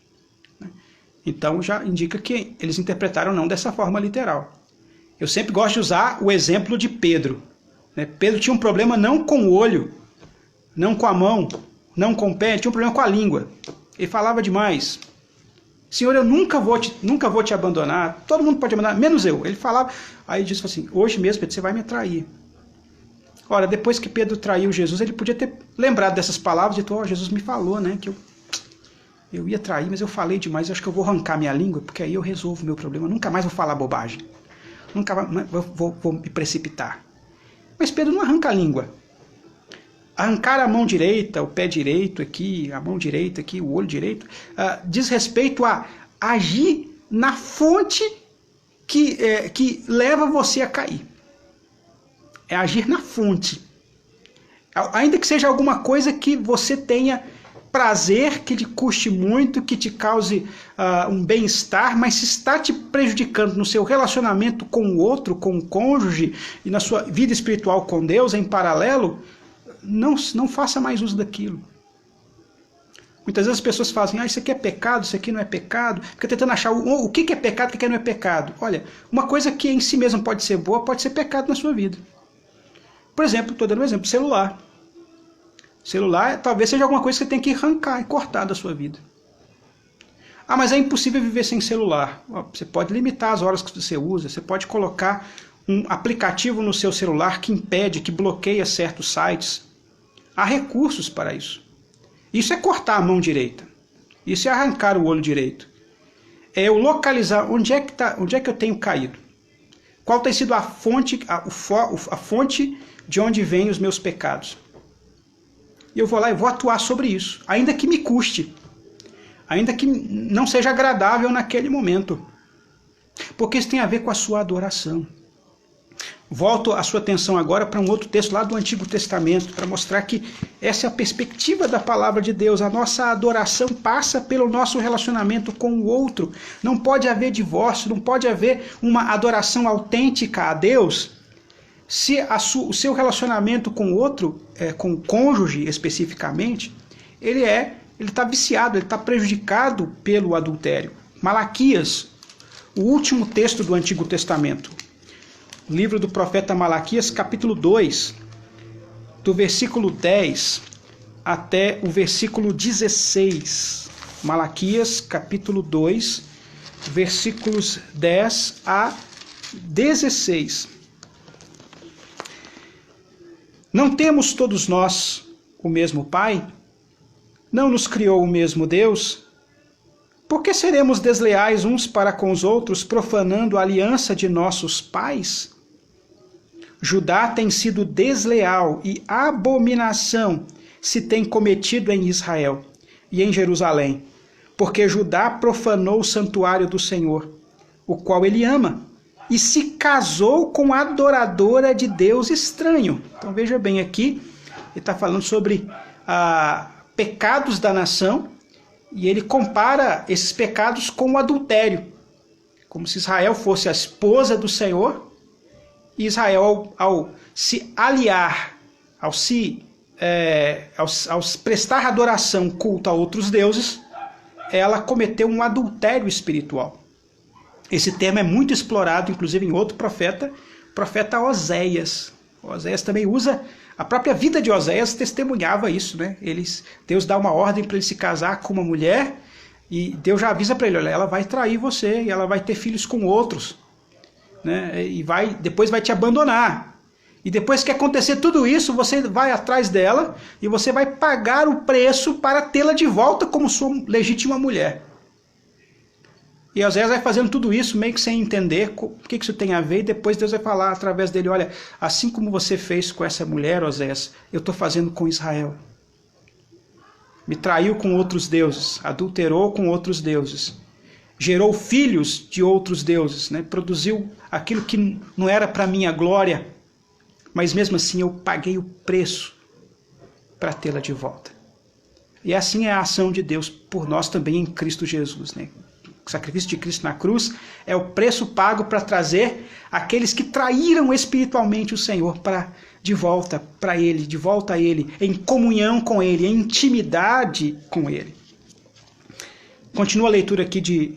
Então já indica que eles interpretaram não dessa forma literal. Eu sempre gosto de usar o exemplo de Pedro. Pedro tinha um problema não com o olho, não com a mão, não com o pé, ele tinha um problema com a língua. Ele falava demais. Senhor, eu nunca vou te abandonar, todo mundo pode abandonar, menos eu. Ele falava, aí ele disse assim, hoje mesmo, Pedro, você vai me trair. Ora, depois que Pedro traiu Jesus, ele podia ter lembrado dessas palavras e dito, Jesus me falou, né, que eu ia trair, mas eu falei demais, eu acho que eu vou arrancar minha língua, porque aí eu resolvo o meu problema, nunca mais vou falar bobagem, nunca mais vou me precipitar. Mas Pedro não arranca a língua. Arrancar a mão direita, o pé direito aqui, a mão direita aqui, o olho direito, diz respeito a agir na fonte que leva você a cair. É agir na fonte. Ainda que seja alguma coisa que você tenha prazer, que te custe muito, que te cause um bem-estar, mas se está te prejudicando no seu relacionamento com o outro, com o cônjuge, e na sua vida espiritual com Deus em paralelo, não faça mais uso daquilo. Muitas vezes as pessoas fazem, isso aqui é pecado, isso aqui não é pecado, fica tentando achar o que é pecado, o que não é pecado. Olha, uma coisa que em si mesmo pode ser boa, pode ser pecado na sua vida. Por exemplo, estou dando um exemplo, celular. Celular talvez seja alguma coisa que você tem que arrancar e cortar da sua vida. Mas é impossível viver sem celular. Você pode limitar as horas que você usa, você pode colocar um aplicativo no seu celular que impede, que bloqueia certos sites. Há recursos para isso. Isso é cortar a mão direita. Isso é arrancar o olho direito. É eu localizar onde é que eu tenho caído. Qual tem sido a fonte de onde vêm os meus pecados. E eu vou lá e vou atuar sobre isso, ainda que me custe, ainda que não seja agradável naquele momento, porque isso tem a ver com a sua adoração. Volto a sua atenção agora para um outro texto lá do Antigo Testamento, para mostrar que essa é a perspectiva da palavra de Deus. A nossa adoração passa pelo nosso relacionamento com o outro. Não pode haver divórcio, não pode haver uma adoração autêntica a Deus se o seu relacionamento com o outro, com o cônjuge especificamente, ele está viciado, ele está prejudicado pelo adultério. Malaquias, o último texto do Antigo Testamento, livro do profeta Malaquias, capítulo 2, do versículo 10 até o versículo 16. Malaquias, capítulo 2, versículos 10 a 16. Não temos todos nós o mesmo Pai? Não nos criou o mesmo Deus? Por que seremos desleais uns para com os outros, profanando a aliança de nossos pais? Judá tem sido desleal e abominação se tem cometido em Israel e em Jerusalém, porque Judá profanou o santuário do Senhor, o qual ele ama, e se casou com a adoradora de Deus estranho. Então veja bem aqui, ele está falando sobre pecados da nação, e ele compara esses pecados com o adultério, como se Israel fosse a esposa do Senhor, e Israel, ao se aliar, ao prestar adoração, culto a outros deuses, ela cometeu um adultério espiritual. Esse termo é muito explorado, inclusive em outro profeta, o profeta Oséias. Oséias também usa, a própria vida de Oséias testemunhava isso, né? Deus dá uma ordem para ele se casar com uma mulher, e Deus já avisa para ele, olha, ela vai trair você, e ela vai ter filhos com outros, né? E depois vai te abandonar. E depois que acontecer tudo isso, você vai atrás dela, e você vai pagar o preço para tê-la de volta como sua legítima mulher. E Oséias vai fazendo tudo isso meio que sem entender o que isso tem a ver, e depois Deus vai falar através dele, olha, assim como você fez com essa mulher, Oséias, eu estou fazendo com Israel. Me traiu com outros deuses, adulterou com outros deuses, gerou filhos de outros deuses, né? Produziu aquilo que não era para minha glória, mas mesmo assim eu paguei o preço para tê-la de volta. E assim é a ação de Deus por nós também em Cristo Jesus, né? O sacrifício de Cristo na cruz é o preço pago para trazer aqueles que traíram espiritualmente o Senhor de volta para Ele, de volta a Ele, em comunhão com Ele, em intimidade com Ele. Continua a leitura aqui de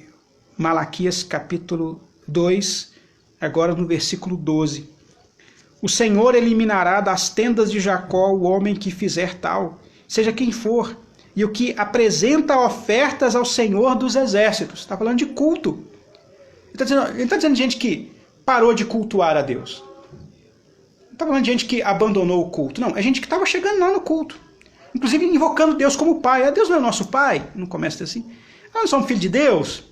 Malaquias capítulo 2, agora no versículo 12. O Senhor eliminará das tendas de Jacó o homem que fizer tal, seja quem for, e o que apresenta ofertas ao Senhor dos exércitos. Está falando de culto. Ele está dizendo de gente que parou de cultuar a Deus. Não está falando de gente que abandonou o culto. Não, é gente que estava chegando lá no culto. Inclusive invocando Deus como pai. Ah, Deus não é nosso pai? Não começa assim. Ah, nós somos filho de Deus?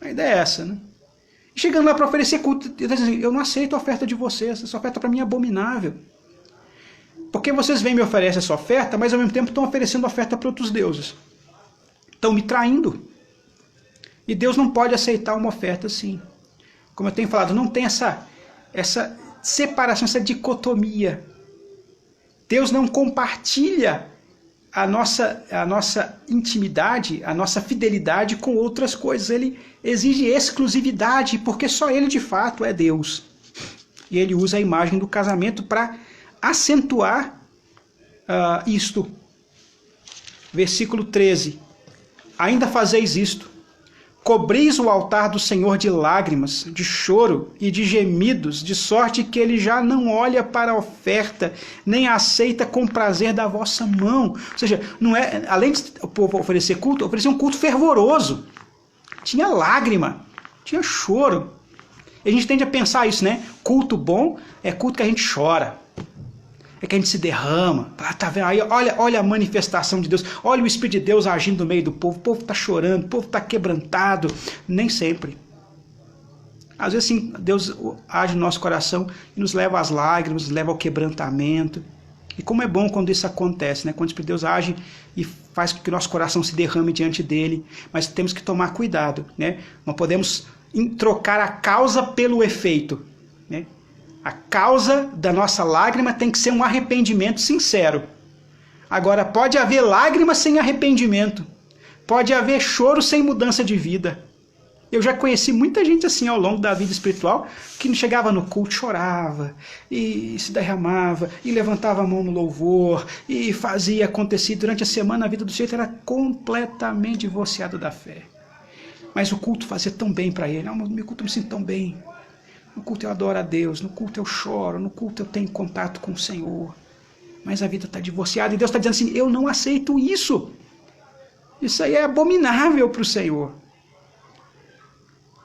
A ideia é essa, né? Chegando lá para oferecer culto, ele está dizendo, eu não aceito a oferta de vocês, essa oferta para mim é abominável. Porque vocês vêm e me oferecem essa oferta, mas ao mesmo tempo estão oferecendo oferta para outros deuses. Estão me traindo. E Deus não pode aceitar uma oferta assim. Como eu tenho falado, não tem essa separação, essa dicotomia. Deus não compartilha a nossa intimidade, a nossa fidelidade com outras coisas. Ele exige exclusividade, porque só Ele de fato é Deus. E Ele usa a imagem do casamento para acentuar isto. Versículo 13. Ainda fazeis isto. Cobris o altar do Senhor de lágrimas, de choro e de gemidos, de sorte que Ele já não olha para a oferta, nem a aceita com prazer da vossa mão. Ou seja, não é, além de o povo oferecer culto, oferecer um culto fervoroso. Tinha lágrima, tinha choro. E a gente tende a pensar isso, né? Culto bom é culto que a gente chora. É que a gente se derrama. Tá vendo? Aí, olha a manifestação de Deus. Olha o Espírito de Deus agindo no meio do povo. O povo está chorando, o povo está quebrantado. Nem sempre. Às vezes, sim, Deus age no nosso coração e nos leva às lágrimas, nos leva ao quebrantamento. E como é bom quando isso acontece, né? Quando o Espírito de Deus age e faz com que o nosso coração se derrame diante dele. Mas temos que tomar cuidado, né? Não podemos trocar a causa pelo efeito, né? A causa da nossa lágrima tem que ser um arrependimento sincero. Agora, pode haver lágrima sem arrependimento. Pode haver choro sem mudança de vida. Eu já conheci muita gente assim ao longo da vida espiritual que chegava no culto, chorava, e se derramava, e levantava a mão no louvor, e fazia acontecer. Durante a semana a vida do sujeito era completamente divorciada da fé. Mas o culto fazia tão bem para ele. No meu culto eu me sinto tão bem. No culto eu adoro a Deus, no culto eu choro, no culto eu tenho contato com o Senhor. Mas a vida está divorciada e Deus está dizendo assim, eu não aceito isso. Isso aí é abominável para o Senhor.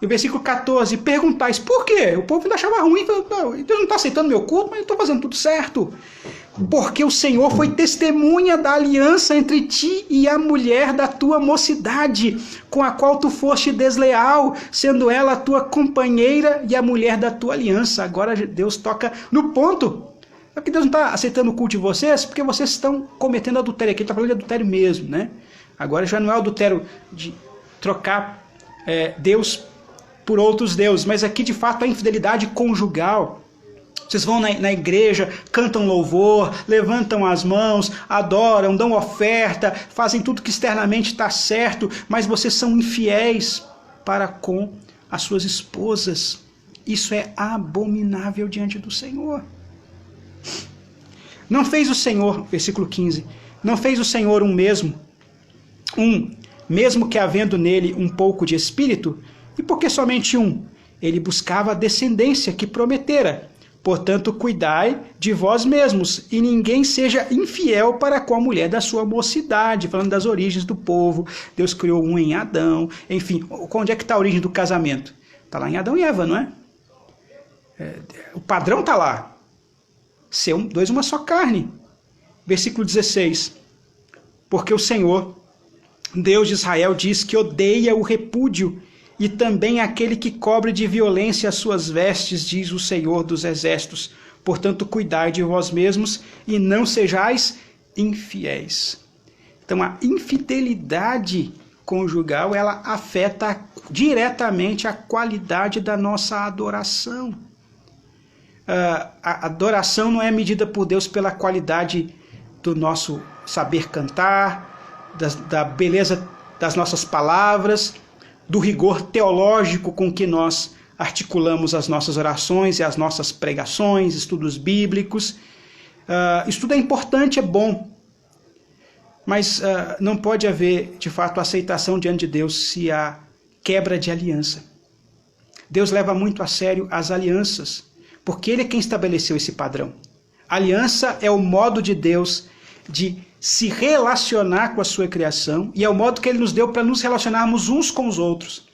E o versículo 14, perguntais, por quê? O povo ainda achava ruim, falou, Deus não está aceitando meu culto, mas eu estou fazendo tudo certo. Porque o Senhor foi testemunha da aliança entre ti e a mulher da tua mocidade, com a qual tu foste desleal, sendo ela a tua companheira e a mulher da tua aliança. Agora Deus toca no ponto. É que Deus não está aceitando o culto de vocês, porque vocês estão cometendo adultério. Aqui ele está falando de adultério mesmo, né? Agora já não é adultério de trocar Deus por outros deuses, mas aqui de fato a infidelidade conjugal. Vocês vão na igreja, cantam louvor, levantam as mãos, adoram, dão oferta, fazem tudo que externamente está certo, mas vocês são infiéis para com as suas esposas. Isso é abominável diante do Senhor. Não fez o Senhor, versículo 15, não fez o Senhor mesmo que havendo nele um pouco de espírito, e por que somente um? Ele buscava a descendência que prometera. Portanto, cuidai de vós mesmos, e ninguém seja infiel para com a mulher da sua mocidade. Falando das origens do povo, Deus criou um em Adão. Enfim, onde é que está a origem do casamento? Está lá em Adão e Eva, não é? O padrão está lá. Ser dois uma só carne. Versículo 16. Porque o Senhor, Deus de Israel, diz que odeia o repúdio, e também aquele que cobre de violência as suas vestes, diz o Senhor dos Exércitos. Portanto, cuidai de vós mesmos e não sejais infiéis. Então, a infidelidade conjugal, ela afeta diretamente a qualidade da nossa adoração. A adoração não é medida por Deus pela qualidade do nosso saber cantar, da beleza das nossas palavras, do rigor teológico com que nós articulamos as nossas orações e as nossas pregações, estudos bíblicos. Isso tudo é importante, é bom, mas não pode haver, de fato, aceitação diante de Deus se há quebra de aliança. Deus leva muito a sério as alianças. porque Ele é quem estabeleceu esse padrão. A aliança é o modo de Deus de se relacionar com a sua criação e é o modo que Ele nos deu para nos relacionarmos uns com os outros.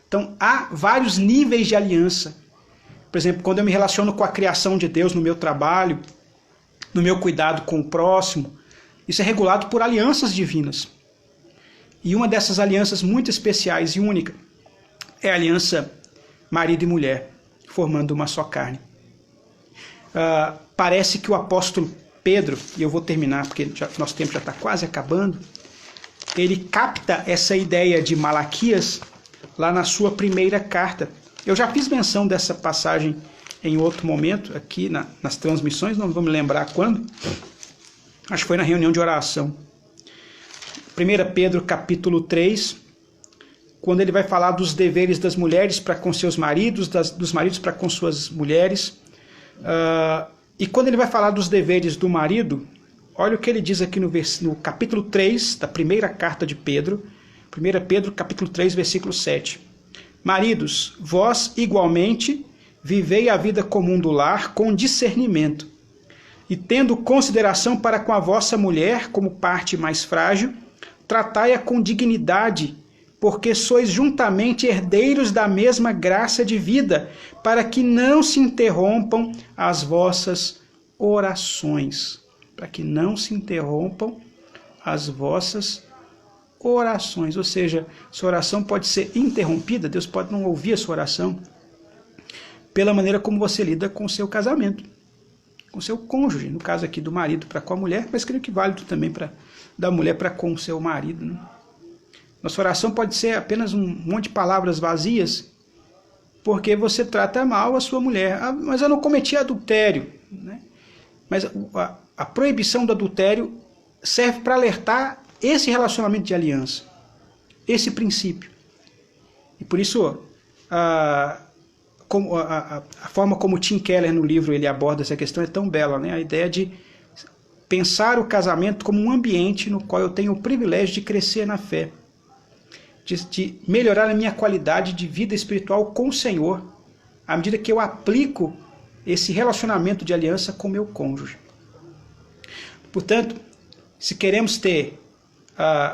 Então, há vários níveis de aliança. Por exemplo, quando eu me relaciono com a criação de Deus no meu trabalho, no meu cuidado com o próximo, isso é regulado por alianças divinas. E uma dessas alianças muito especiais e única é a aliança marido e mulher, formando uma só carne. Parece que o apóstolo Pedro, e eu vou terminar porque nosso tempo já está quase acabando, ele capta essa ideia de Malaquias lá na sua primeira carta. Eu já fiz menção dessa passagem em outro momento, aqui nas transmissões, não vou me lembrar quando, acho que foi na reunião de oração. 1 Pedro capítulo 3, quando ele vai falar dos deveres das mulheres para com seus maridos, dos maridos para com suas mulheres. E quando ele vai falar dos deveres do marido, olha o que ele diz aqui no capítulo 3 da primeira carta de Pedro, 1 Pedro capítulo 3, versículo 7. Maridos, vós igualmente vivei a vida comum do lar com discernimento, e tendo consideração para com a vossa mulher como parte mais frágil, tratai-a com dignidade, porque sois juntamente herdeiros da mesma graça de vida, para que não se interrompam as vossas orações. Para que não se interrompam as vossas orações. Ou seja, sua oração pode ser interrompida, Deus pode não ouvir a sua oração, pela maneira como você lida com o seu casamento, com o seu cônjuge, no caso aqui do marido para com a mulher, mas creio que válido também da mulher para com o seu marido, né? Nossa oração pode ser apenas um monte de palavras vazias, porque você trata mal a sua mulher. Mas eu não cometi adultério, né? Mas a proibição do adultério serve para alertar esse relacionamento de aliança, esse princípio. E por isso, a forma como Tim Keller no livro ele aborda essa questão é tão bela, né? A ideia de pensar o casamento como um ambiente no qual eu tenho o privilégio de crescer na fé, de melhorar a minha qualidade de vida espiritual com o Senhor, à medida que eu aplico esse relacionamento de aliança com meu cônjuge. Portanto, se queremos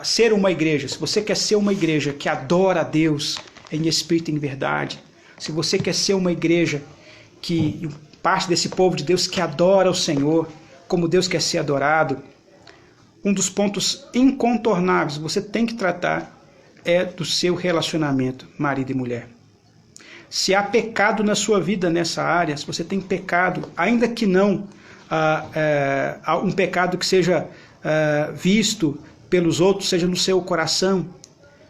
ser uma igreja, se você quer ser uma igreja que adora a Deus em espírito e em verdade, se você quer ser uma igreja que parte desse povo de Deus que adora o Senhor, como Deus quer ser adorado, um dos pontos incontornáveis você tem que tratar é do seu relacionamento marido e mulher. Se há pecado na sua vida nessa área, se você tem pecado, ainda que não um pecado que seja visto pelos outros, seja no seu coração,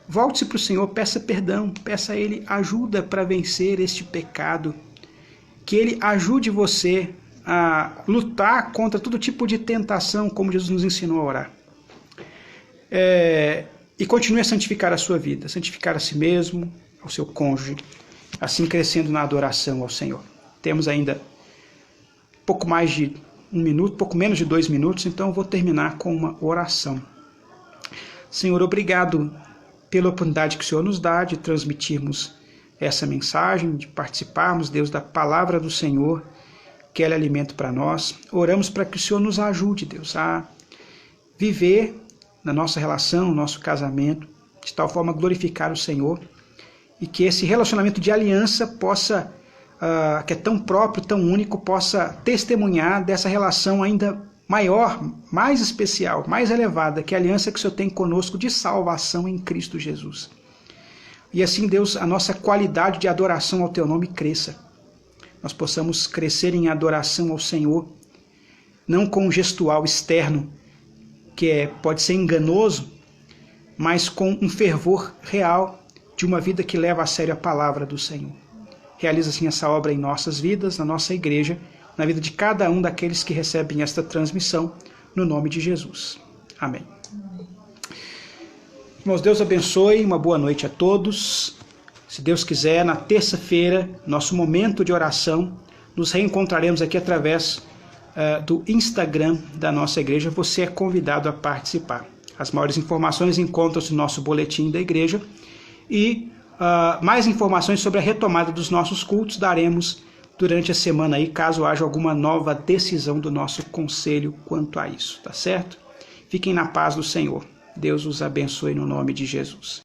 volte-se para o Senhor, peça perdão, peça a Ele ajuda para vencer este pecado, que Ele ajude você a lutar contra todo tipo de tentação, como Jesus nos ensinou a orar. E continue a santificar a sua vida, santificar a si mesmo, ao seu cônjuge, assim crescendo na adoração ao Senhor. Temos ainda pouco mais de 1 minuto, pouco menos de 2 minutos, então eu vou terminar com uma oração. Senhor, obrigado pela oportunidade que o Senhor nos dá de transmitirmos essa mensagem, de participarmos, Deus, da palavra do Senhor, que ela é alimento para nós. Oramos para que o Senhor nos ajude, Deus, a viver na nossa relação, no nosso casamento, de tal forma a glorificar o Senhor, e que esse relacionamento de aliança possa, que é tão próprio, tão único, possa testemunhar dessa relação ainda maior, mais especial, mais elevada, que é a aliança que o Senhor tem conosco de salvação em Cristo Jesus. E assim, Deus, a nossa qualidade de adoração ao Teu nome cresça. Nós possamos crescer em adoração ao Senhor, não com um gestual externo, que pode ser enganoso, mas com um fervor real de uma vida que leva a sério a palavra do Senhor. Realiza assim essa obra em nossas vidas, na nossa igreja, na vida de cada um daqueles que recebem esta transmissão, no nome de Jesus. Amém. Irmãos, Deus abençoe, uma boa noite a todos. Se Deus quiser, na terça-feira, nosso momento de oração, nos reencontraremos aqui através do Instagram da nossa igreja. Você é convidado a participar. As maiores informações encontram-se no nosso boletim da igreja e mais informações sobre a retomada dos nossos cultos daremos durante a semana aí, caso haja alguma nova decisão do nosso conselho quanto a isso, tá certo? Fiquem na paz do Senhor. Deus os abençoe no nome de Jesus.